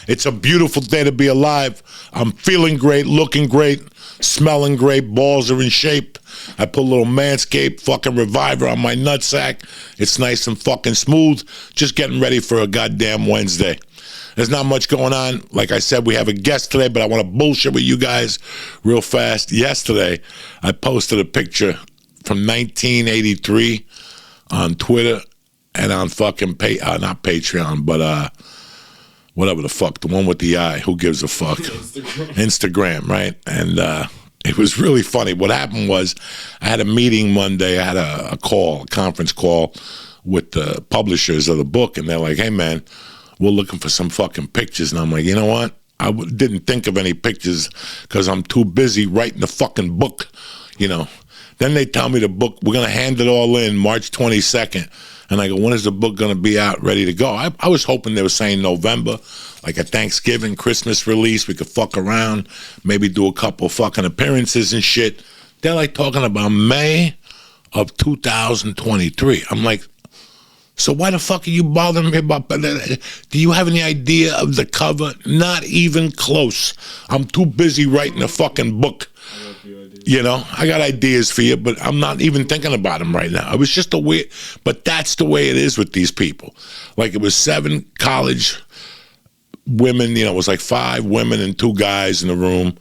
It's a beautiful day to be alive. I'm feeling great, looking great, smelling great. Balls are in shape. I put a little Manscaped fucking Reviver on my nutsack. It's nice and fucking smooth. Just getting ready for a goddamn Wednesday. There's not much going on. Like I said, we have a guest today, but I want to bullshit with you guys real fast. Yesterday, I posted a picture from 1983 on Twitter and on fucking, not Patreon, but whatever the fuck, the one with the eye. Who gives a fuck? Instagram, right? And it was really funny. What happened was I had a meeting Monday. I had a conference call with the publishers of the book, and they're like, hey, man, we're looking for some fucking pictures. And I'm like, you know what? I didn't think of any pictures because I'm too busy writing the fucking book, you know. Then they tell me the book, we're going to hand it all in March 22nd. And I go, when is the book going to be out, ready to go? I was hoping they were saying November, like a Thanksgiving, Christmas release. We could fuck around, maybe do a couple fucking appearances and shit. They're like talking about May of 2023. I'm like, so why the fuck are you bothering me about that? Do you have any idea of the cover? Not even close. I'm too busy writing a fucking book. You know, I got ideas for you, but I'm not even thinking about them right now. It was just a weird, but that's the way it is with these people. Like it was 7 college women, you know, it was like 5 women and 2 guys in the room.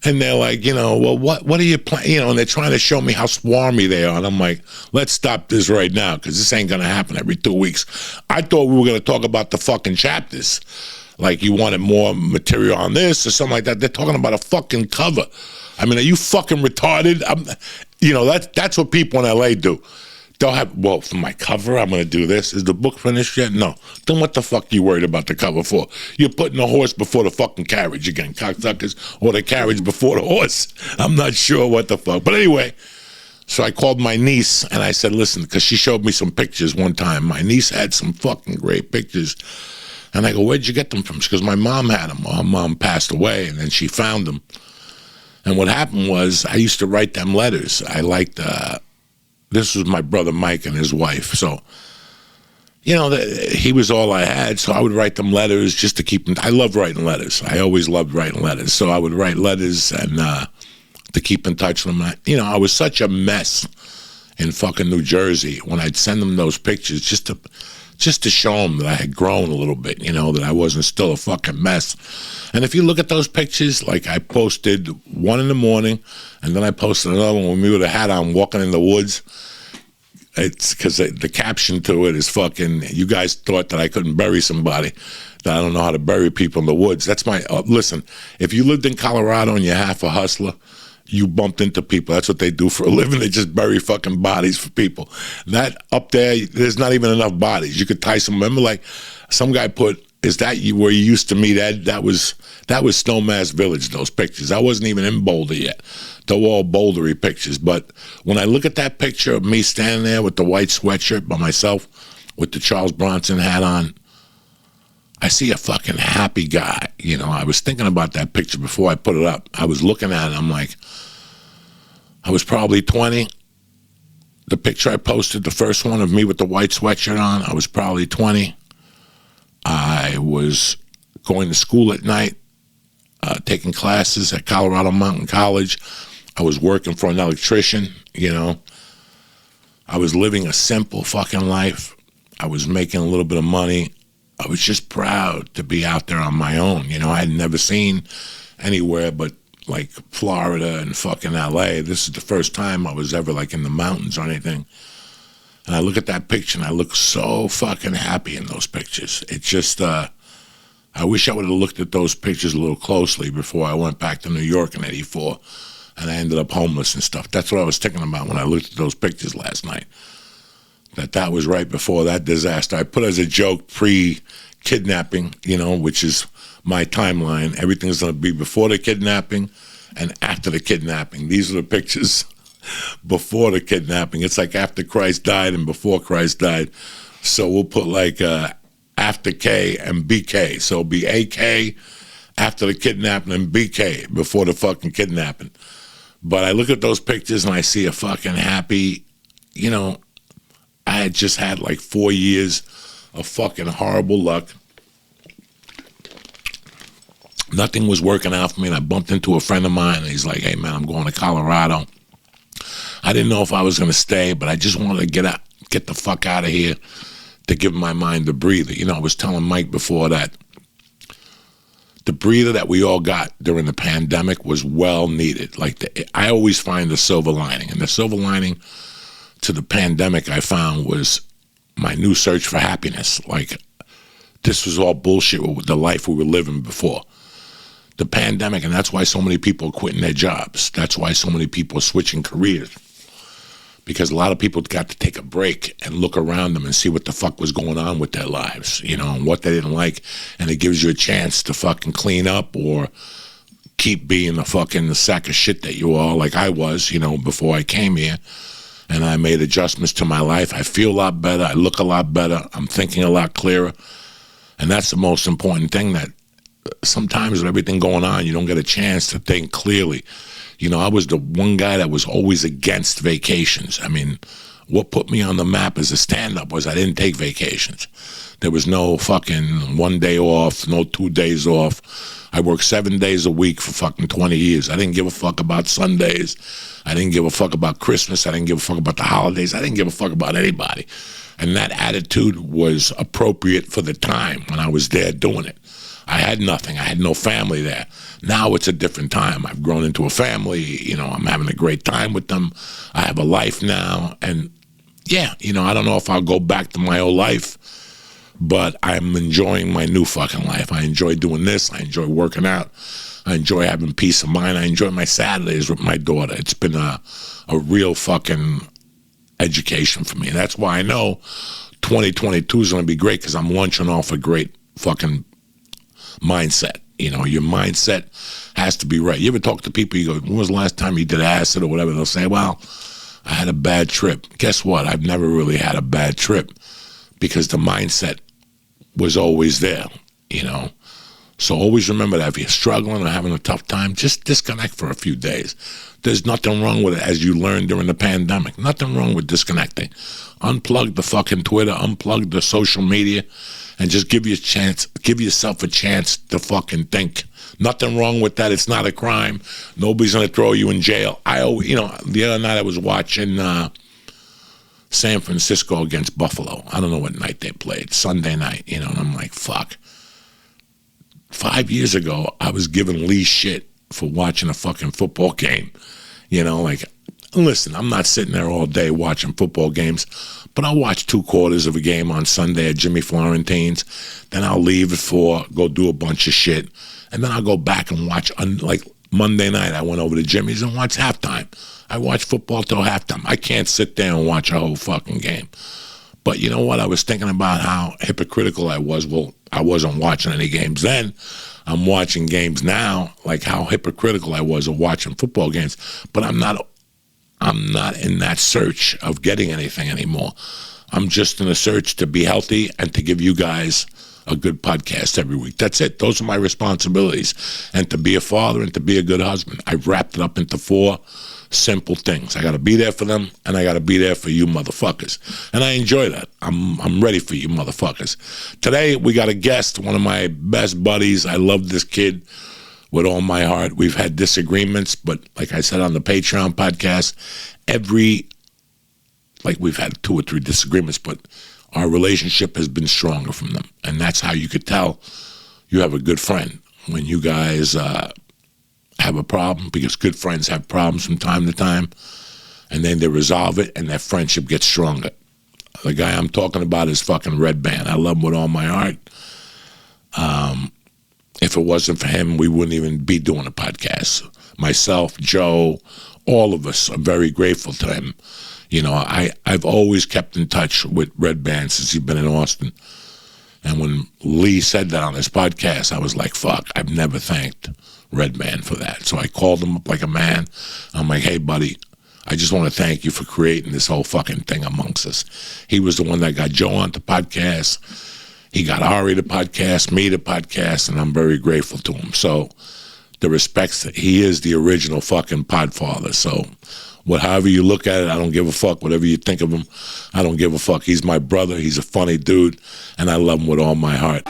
And they're like, you know, well, what are you planning? You know, and they're trying to show me how swarmy they are. And I'm like, let's stop this right now because this ain't going to happen every 2 weeks. I thought we were going to talk about the fucking chapters. Like you wanted more material on this or something like that. They're talking about a fucking cover. I mean, are you fucking retarded? You know, that's what people in L.A. do. They'll have, well, for my cover, I'm going to do this. Is the book finished yet? No. Then what the fuck are you worried about the cover for? You're putting the horse before the fucking carriage again, cocksuckers, or the carriage before the horse. I'm not sure what the fuck. But anyway, so I called my niece, and I said, listen, because she showed me some pictures one time. My niece had some fucking great pictures. And I go, where'd you get them from? She goes, my mom had them. Well, her mom passed away, and then she found them. And what happened was I used to write them letters. I liked, this was my brother Mike and his wife. So, you know, he was all I had. So I would write them letters just to keep them. I love writing letters. I always loved writing letters. So I would write letters and to keep in touch with them. You know, I was such a mess in fucking New Jersey when I'd send them those pictures just to show them that I had grown a little bit, you know, that I wasn't still a fucking mess. And if you look at those pictures, like I posted one in the morning, and then I posted another one with me with a hat on walking in the woods. It's because the caption to it is fucking, you guys thought that I couldn't bury somebody, that I don't know how to bury people in the woods. That's my, listen, if you lived in Colorado and you're half a hustler, you bumped into people. That's what they do for a living. They just bury fucking bodies for people. That up there, there's not even enough bodies. You could tie some. Remember, like some guy put, "Is that you where you used to meet Ed?" That was Snowmass Village. Those pictures. I wasn't even in Boulder yet. They're all bouldery pictures. But when I look at that picture of me standing there with the white sweatshirt by myself, with the Charles Bronson hat on, I see a fucking happy guy. You know, I was thinking about that picture before I put it up. I was looking at it. I'm like, I was probably 20. The picture I posted, the first one of me with the white sweatshirt on, I was probably 20. I was going to school at night, taking classes at Colorado Mountain College. I was working for an electrician, you know. I was living a simple fucking life. I was making a little bit of money. I was just proud to be out there on my own. You know, I had never seen anywhere but like Florida and fucking LA. This is the first time I was ever like in the mountains or anything. And I look at that picture and I look so fucking happy in those pictures. It's just, I wish I would have looked at those pictures a little closely before I went back to New York in '84 and I ended up homeless and stuff. That's what I was thinking about when I looked at those pictures last night. That was right before that disaster. I put as a joke pre-kidnapping, you know, which is my timeline. Everything's going to be before the kidnapping and after the kidnapping. These are the pictures before the kidnapping. It's like after Christ died and before Christ died. So we'll put like after K and BK. So it'll be AK after the kidnapping and BK before the fucking kidnapping. But I look at those pictures and I see a fucking happy, you know, I had just had like 4 years of fucking horrible luck. Nothing was working out for me, and I bumped into a friend of mine, and he's like, hey, man, I'm going to Colorado. I didn't know if I was going to stay, but I just wanted to get the fuck out of here to give my mind a breather. You know, I was telling Mike before that the breather that we all got during the pandemic was well needed. Like, I always find the silver lining, and the silver lining to the pandemic I found was my new search for happiness. Like, this was all bullshit with the life we were living before the pandemic, and that's why so many people are quitting their jobs. That's why so many people are switching careers, because a lot of people got to take a break and look around them and see what the fuck was going on with their lives, you know, and what they didn't like, and it gives you a chance to fucking clean up or keep being the sack of shit that you are, like I was, you know, before I came here. And I made adjustments to my life. I feel a lot better. I look a lot better. I'm thinking a lot clearer. And that's the most important thing, that sometimes with everything going on, you don't get a chance to think clearly. You know, I was the one guy that was always against vacations. I mean, what put me on the map as a stand-up was I didn't take vacations. There was no fucking 1 day off, no 2 days off. I worked 7 days a week for fucking 20 years. I didn't give a fuck about Sundays. I didn't give a fuck about Christmas. I didn't give a fuck about the holidays. I didn't give a fuck about anybody. And that attitude was appropriate for the time when I was there doing it. I had nothing. I had no family there. Now it's a different time. I've grown into a family. You know, I'm having a great time with them. I have a life now. And yeah, you know, I don't know if I'll go back to my old life, but I'm enjoying my new fucking life. I enjoy doing this. I enjoy working out. I enjoy having peace of mind. I enjoy my Saturdays with my daughter. It's been a real fucking education for me. That's why I know 2022 is going to be great, because I'm launching off a great fucking mindset. You know, your mindset has to be right. You ever talk to people, you go, when was the last time you did acid or whatever? They'll say, well, I had a bad trip. Guess what? I've never really had a bad trip, because the mindset was always there, you know. So always remember that if you're struggling or having a tough time, just disconnect for a few days. There's nothing wrong with it, as you learned during the pandemic. Nothing wrong with disconnecting. Unplug the fucking Twitter, unplug the social media, and just give yourself a chance to fucking think. Nothing wrong with that. It's not a crime. Nobody's going to throw you in jail. You know, the other night I was watching San Francisco against Buffalo. I don't know what night they played. Sunday night, you know, and I'm like, fuck. 5 years ago, I was giving Lee shit for watching a fucking football game. You know, like, listen, I'm not sitting there all day watching football games, but I'll watch 2 quarters of a game on Sunday at Jimmy Florentine's. Then I'll leave at 4, go do a bunch of shit, and then I'll go back and watch, like Monday night, I went over to Jimmy's and watched halftime. I watched football till halftime. I can't sit there and watch a whole fucking game. But you know what? I was thinking about how hypocritical I was. Well, I wasn't watching any games then. I'm watching games now, like how hypocritical I was of watching football games. But I'm not in that search of getting anything anymore. I'm just in a search to be healthy and to give you guys a good podcast every week. That's it. Those are my responsibilities. And to be a father and to be a good husband. I've wrapped it up into 4 simple things. I got to be there for them, and I got to be there for you motherfuckers. And I enjoy that. I'm ready for you motherfuckers. Today we got a guest, one of my best buddies. I love this kid with all my heart. We've had disagreements, but like I said on the Patreon podcast, we've had 2 or 3 disagreements, but our relationship has been stronger from them. And that's how you could tell you have a good friend, when you guys have a problem, because good friends have problems from time to time, and then they resolve it, and that friendship gets stronger. The guy I'm talking about is fucking Red Band. I love him with all my heart. If it wasn't for him, we wouldn't even be doing a podcast. Myself, Joe, all of us are very grateful to him. You know, I've always kept in touch with Red Band since he's been in Austin. And when Lee said that on his podcast, I was like, fuck, I've never thanked Red Band for that. So I called him up like a man. I'm like, hey, buddy, I just want to thank you for creating this whole fucking thing amongst us. He was the one that got Joe on the podcast. He got Ari the podcast, me the podcast, and I'm very grateful to him. So the respects, he is the original fucking podfather. So however you look at it, I don't give a fuck. Whatever you think of him, I don't give a fuck. He's my brother. He's a funny dude, and I love him with all my heart.